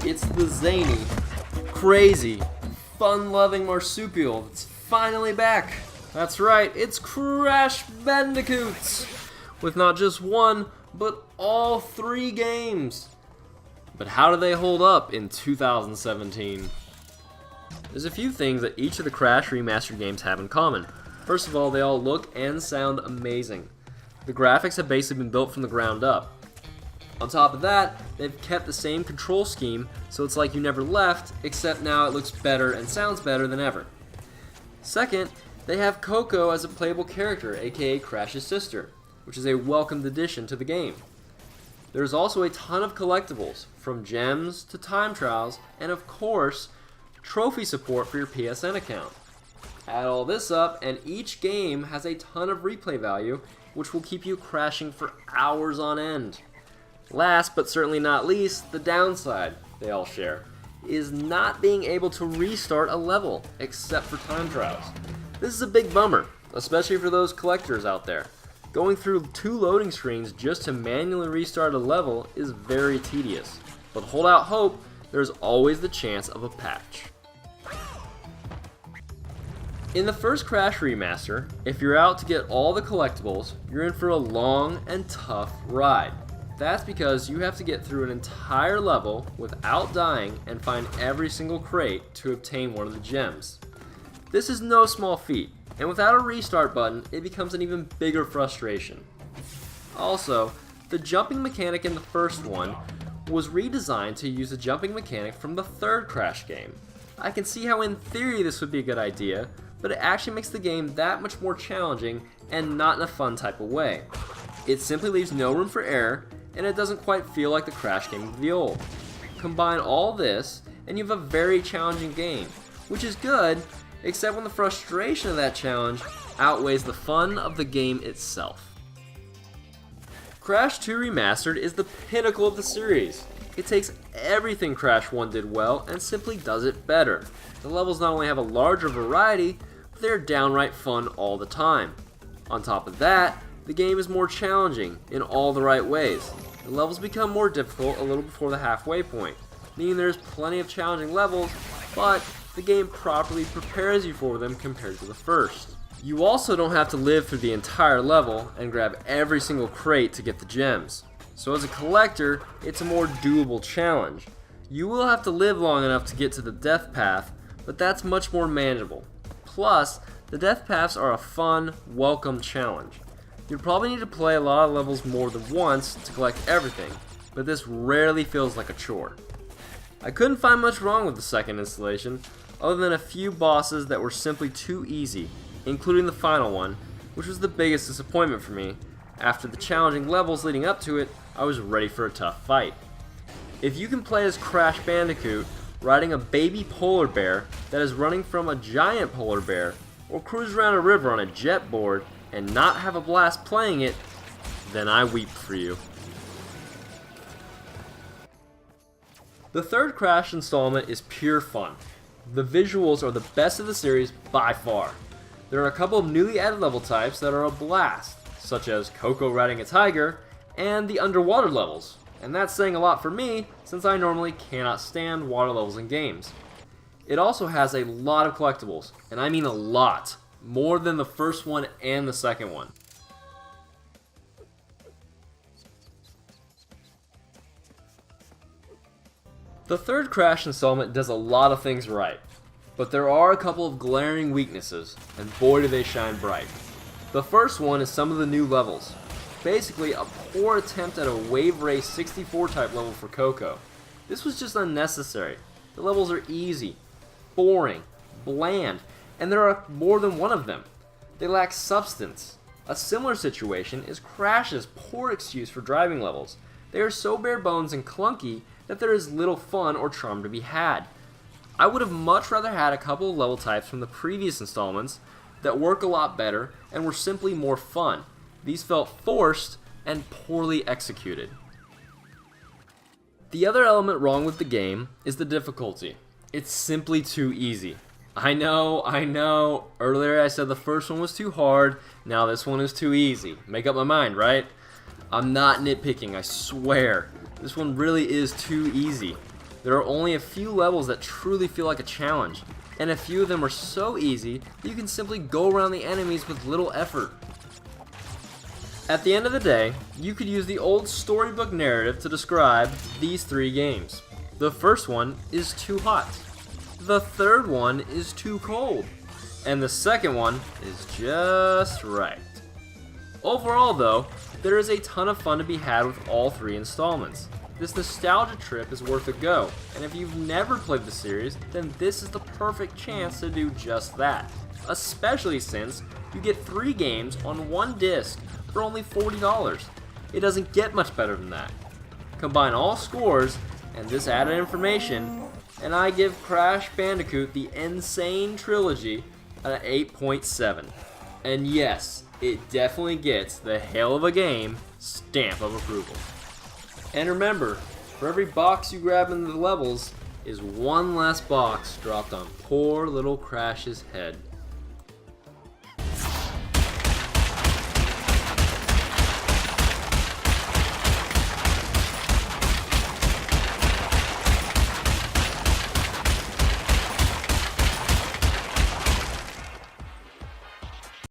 It's the zany, crazy, fun-loving marsupial that's finally back. That's right, it's Crash Bandicoot! With not just one, but all 3 games. But how do they hold up in 2017? There's a few things that each of the Crash Remastered games have in common. First of all, they all look and sound amazing. The graphics have basically been built from the ground up. On top of that, they've kept the same control scheme, so it's like you never left, except now it looks better and sounds better than ever. Second, they have Coco as a playable character, aka Crash's sister, which is a welcomed addition to the game. There's also a ton of collectibles, from gems to time trials, and of course, trophy support for your PSN account. Add all this up, and each game has a ton of replay value, which will keep you crashing for hours on end. Last, but certainly not least, the downside they all share is not being able to restart a level, except for time trials. This is a big bummer, especially for those collectors out there. Going through 2 loading screens just to manually restart a level is very tedious. But hold out hope, there's always the chance of a patch. In the first Crash Remaster, if you're out to get all the collectibles, you're in for a long and tough ride. That's because you have to get through an entire level without dying and find every single crate to obtain one of the gems. This is no small feat, and without a restart button, it becomes an even bigger frustration. Also, the jumping mechanic in the first one was redesigned to use the jumping mechanic from the third Crash game. I can see how in theory this would be a good idea, but it actually makes the game that much more challenging and not in a fun type of way. It simply leaves no room for error, and it doesn't quite feel like the Crash game of the old. Combine all this, and you have a very challenging game, which is good, except when the frustration of that challenge outweighs the fun of the game itself. Crash 2 Remastered is the pinnacle of the series. It takes everything Crash 1 did well and simply does it better. The levels not only have a larger variety, but they're downright fun all the time. On top of that, the game is more challenging in all the right ways. The levels become more difficult a little before the halfway point, meaning there's plenty of challenging levels, but the game properly prepares you for them compared to the first. You also don't have to live through the entire level and grab every single crate to get the gems. So as a collector, it's a more doable challenge. You will have to live long enough to get to the death path, but that's much more manageable. Plus, the death paths are a fun, welcome challenge. You'll probably need to play a lot of levels more than once to collect everything, but this rarely feels like a chore. I couldn't find much wrong with the second installation, other than a few bosses that were simply too easy, including the final one, which was the biggest disappointment for me. After the challenging levels leading up to it, I was ready for a tough fight. If you can play as Crash Bandicoot, riding a baby polar bear that is running from a giant polar bear, or cruise around a river on a jet board, and not have a blast playing it, then I weep for you. The third Crash installment is pure fun. The visuals are the best of the series by far. There are a couple of newly added level types that are a blast, such as Coco riding a tiger, and the underwater levels, and that's saying a lot for me since I normally cannot stand water levels in games. It also has a lot of collectibles, and I mean a lot. More than the first one and the second one. The third Crash installment does a lot of things right, but there are a couple of glaring weaknesses, and boy do they shine bright. The first one is some of the new levels. Basically, a poor attempt at a Wave Race 64 type level for Coco. This was just unnecessary. The levels are easy, boring, bland, and there are more than one of them. They lack substance. A similar situation is Crash's poor excuse for driving levels. They are so bare bones and clunky that there is little fun or charm to be had. I would have much rather had a couple of level types from the previous installments that work a lot better and were simply more fun. These felt forced and poorly executed. The other element wrong with the game is the difficulty. It's simply too easy. I know. Earlier I said the first one was too hard, now this one is too easy. Make up my mind, right? I'm not nitpicking, I swear. This one really is too easy. There are only a few levels that truly feel like a challenge, and a few of them are so easy that you can simply go around the enemies with little effort. At the end of the day, you could use the old storybook narrative to describe these 3 games. The first one is too hot. The third one is too cold. And the second one is just right. Overall though, there is a ton of fun to be had with all 3 installments. This nostalgia trip is worth a go, and if you've never played the series, then this is the perfect chance to do just that. Especially since you get 3 games on one disc for only $40. It doesn't get much better than that. Combine all scores and this added information, and I give Crash Bandicoot the N-Sane Trilogy an 8.7. And yes, it definitely gets the hell of a game stamp of approval. And remember, for every box you grab in the levels is one less box dropped on poor little Crash's head.